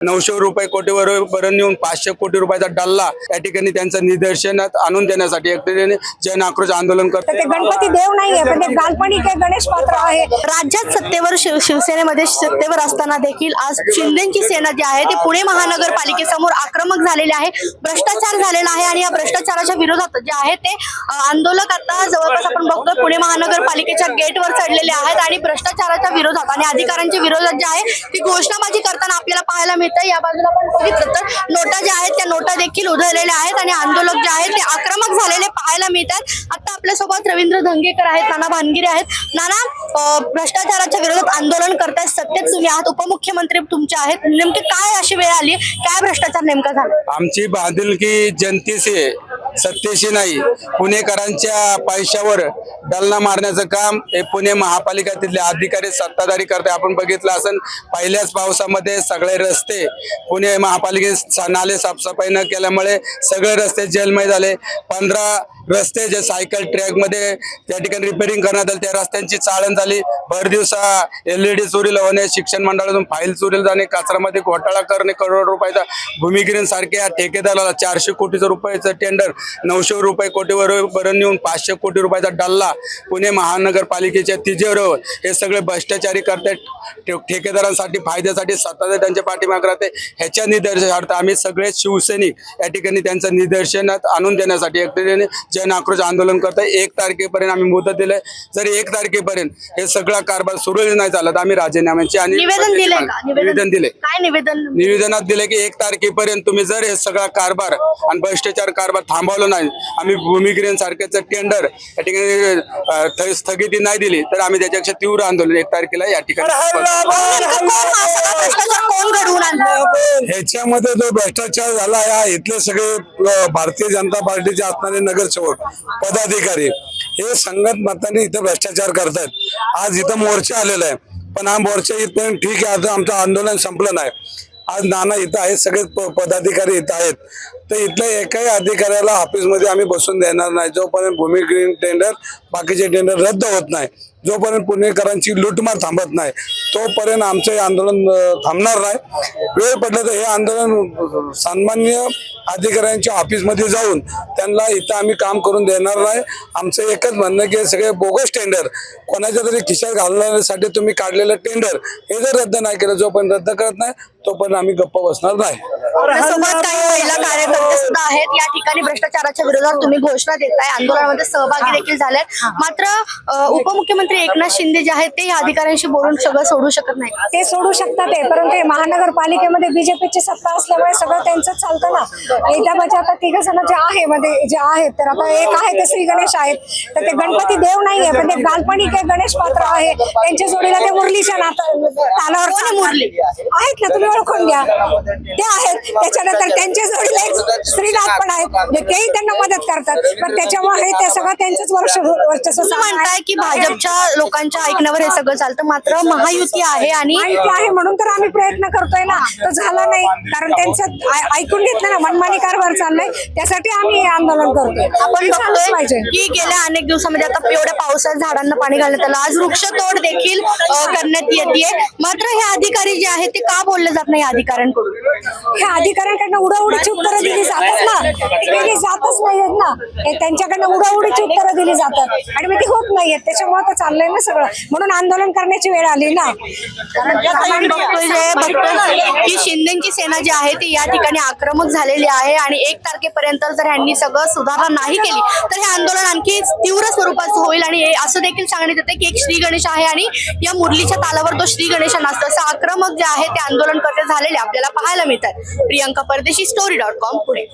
900 रुपये कोटीवर नेऊन 500 कोटी रुपयाचा डल्ला या ठिकाणी त्यांचं निदर्शनात आणून देण्यासाठी एक जन आक्रोश आंदोलन करतात। ते गणपती देव नाहीये, पण ते काल्पनिक आहे, गणेश पात्र आहे। राज्यात सत्तेवर शिवसेनेमध्ये सत्तेवर असताना देखील आज शिंदेची सेना जी आहे ती पुणे महानगरपालिकेसमोर आक्रमक झालेली आहे, भ्रष्टाचार झालेला आहे आणि या भ्रष्टाचाराच्या विरोधात जे आहे ते आंदोलक आता जवळपास आपण बघतोय पुणे महानगरपालिकेच्या गेटवर चढलेले आहेत आणि भ्रष्टाचाराच्या विरोधात आणि अधिकाऱ्यांच्या विरोधात जे आहे ती घोषणाबाजी करताना आपल्याला पाहायला मिळतं। या बाजूला आपण बघितलं तर नोटा ज्या आहेत त्या नोटा देखील उधळलेल्या आहेत आणि आंदोलक जे आहेत ते आक्रमक झालेले पाहायला मिळतात। आता आपल्यासोबत रवींद्र धंगेकर आहेत, नाना भानगिरे आहेत। नाना, भ्रष्टाचाराच्या विरोधात आंदोलन करताय, सत्तेत तुम्ही आहात, उपमुख्यमंत्री तुमचे आहेत, नेमकी काय अशी वेळ आली, काय भ्रष्टाचार नेमका झाला? आमची बांधिलकी जनतेशी सत्तेशी नाही, पुणेकरांच्या पैशावर डल्ला मारण्याचं काम हे पुणे महापालिकेतले अधिकारी सत्ताधारी करते। आपण बघितलं असेल पहिल्याच पावसामध्ये सगळे रस्ते पुणे महापालिकेत नाले साफसफाई न केल्यामुळे सगळे रस्ते जलमय झाले। 15 रस्ते जे सायकल ट्रॅक मध्ये त्या ठिकाणी रिपेरिंग करण्यात आले, त्या रस्त्यांची चाळण झाली। भर दिवसा LED चोरीला होणे, शिक्षण मंडळातून फाईल चोरीला जाणे, कचऱ्यामध्ये घोटाळा करणे, करोड रुपयाचा भूमिगिरीन सारख्या ठेकेदाराला 400 कोटी रुपयाचं टेंडर 900 रुपये कोटीवर नेऊन 500 कोटी रुपयाचा डल्ला पुणे महानगरपालिकेच्या तिजोरीवर हे सगळे भ्रष्टाचारी करतात। ठेकेदारांसाठी फायद्यासाठी सत्ताधारी त्यांच्या पाठीमागे राहते। ह्याच्या निदर्शनार्थ आम्ही सगळे शिवसैनिक या ठिकाणी त्यांचं निदर्शनात आणून देण्यासाठी एक जन आक्रोश आंदोलन करतोय। 1 तारखेपर्यंत आम्ही मुदत दिलंय। जर 1 तारखेपर्यंत हे सगळा कारभार सुरळीत नाही झाला तर आम्ही राजीनाम्याची आणि निवेदन दिले। काय निवेदनात दिले की 1 तारखेपर्यंत तुम्ही जर हे सगळा कारभार आणि भ्रष्टाचार कारभार थांबवला नाही, आम्ही भूमिगिरीन सारख्याचं टेंडर या ठिकाणी स्थगिती नाही दिली तर आम्ही त्याच्यापेक्षा तीव्र आंदोलन 1 तारखेला या ठिकाणी। ह्याच्यामध्ये जो भ्रष्टाचार झाला आहे, इथले सगळे भारतीय जनता पार्टीचे असणारे नगरसेवक पदाधिकारी हे संगत मताने इथं भ्रष्टाचार करतायत। आज इथं मोर्चा आलेला आहे, पण हा मोर्चा इथपर्यंत ठीक आहे, आता आमचं आंदोलन संपलं नाही। आज नाना इथं आहेत, सगळे पदाधिकारी इथं आहेत, तर इथल्या एकाही अधिकाऱ्याला ऑफिसमध्ये आम्ही बसून देणार नाही जोपर्यंत भूमिहीन टेंडर बाकीचे टेंडर रद्द होत नाही, जोपर्यंत पुणेकरांची लूटमार थांबत नाही तोपर्यंत आमचं हे आंदोलन थांबणार नाही। वेळ पडलं तर हे आंदोलन सन्मान्य अधिकाऱ्यांच्या ऑफिसमध्ये जाऊन त्यांना इथं आम्ही काम करून देणार नाही। आमचं एकच म्हणणं की सगळे बोगस टेंडर कोणाच्या तरी खिशात घालण्यासाठी तुम्ही काढलेलं टेंडर हे जर रद्द नाही केलं, जोपर्यंत रद्द करत नाही तोपर्यंत आम्ही गप्प बसणार नाही। सोबत काही महिला कार्यकर्ते सुद्धा आहेत, या ठिकाणी भ्रष्टाचाराच्या विरोधात तुम्ही घोषणा देताय, आंदोलनामध्ये सहभागी देखील झालेत। मात्र उपमुख्यमंत्री एकनाथ शिंदे जे आहेत ते या अधिकाऱ्यांशी बोलून सगळं सोडू शकत नाही। ते सोडू शकतात ते, परंतु महानगरपालिकेमध्ये बीजेपीची सत्ता असल्यामुळे सगळं त्यांचं चालतं ना। एकदा म्हणजे आता 3 जण जे आहे मध्ये जे आहेत, तर आता एक आहे ते श्री गणेश आहेत, तर ते गणपती देव नाहीये, पण ते काल्पनिक आहे, गणेश पात्र आहे। त्यांच्या जोडीला ते मुरलीच्या तालावर मुरली आहेत ना, तुम्ही ओळखून घ्या, ते आहेत। त्याच्यानंतर त्यांच्या जोडीला एक श्रीनाथ पण आहेत, तेही त्यांना मदत करतात, पण त्याच्यामुळे ते सगळं त्यांचंच वर्चस्व म्हणताय की भाजपच्या लोकांच्या ऐकण्यावर हे सगळं चालतं, मात्र महायुती आहे आणि म्हणून तर आम्ही प्रयत्न करतोय ना, तो झाला नाही कारण त्यांचं ऐकून घेतलं ना, मनमानी कारभार चाललाय, त्यासाठी आम्ही आंदोलन करतोय। आपण बघतोय की गेल्या अनेक दिवसामध्ये आता एवढ्या पावसात झाडांना पाणी घालण्यात आलं, आज वृक्षतोड देखील करण्यात येते, मात्र हे अधिकारी जे आहेत ते का बोलले जात नाही अधिकाऱ्यांकडून? ह्या अधिकाऱ्यांकडनं उडवडीची उत्तरं दिली जातात ना, ती जातच नाहीयेत ना, त्यांच्याकडनं उडवडीची उत्तरं दिली जातात आणि मग ती होत नाहीयेत, त्याच्यामुळे तर चाललंय ना सगळं, म्हणून आंदोलन करण्याची वेळ आली ना। बघतोय की शिंदेची सेना जी आहे ती या ठिकाणी आक्रमक झालेली आहे आणि 1 तारखेपर्यंत जर यांनी सगळं सुधारणा नाही केली तर हे आंदोलन आणखी तीव्र स्वरूपाचं होईल। आणि असं देखील सांगण्यात येते की एक श्री गणेश आहे आणि या मुरलीच्या तालावर तो श्री गणेश नसतो, असं आक्रमक जे आहे ते आंदोलन करते झालेले आपल्याला पाहायला मिळतात। प्रियंका परदेशी, story.com, पुणे।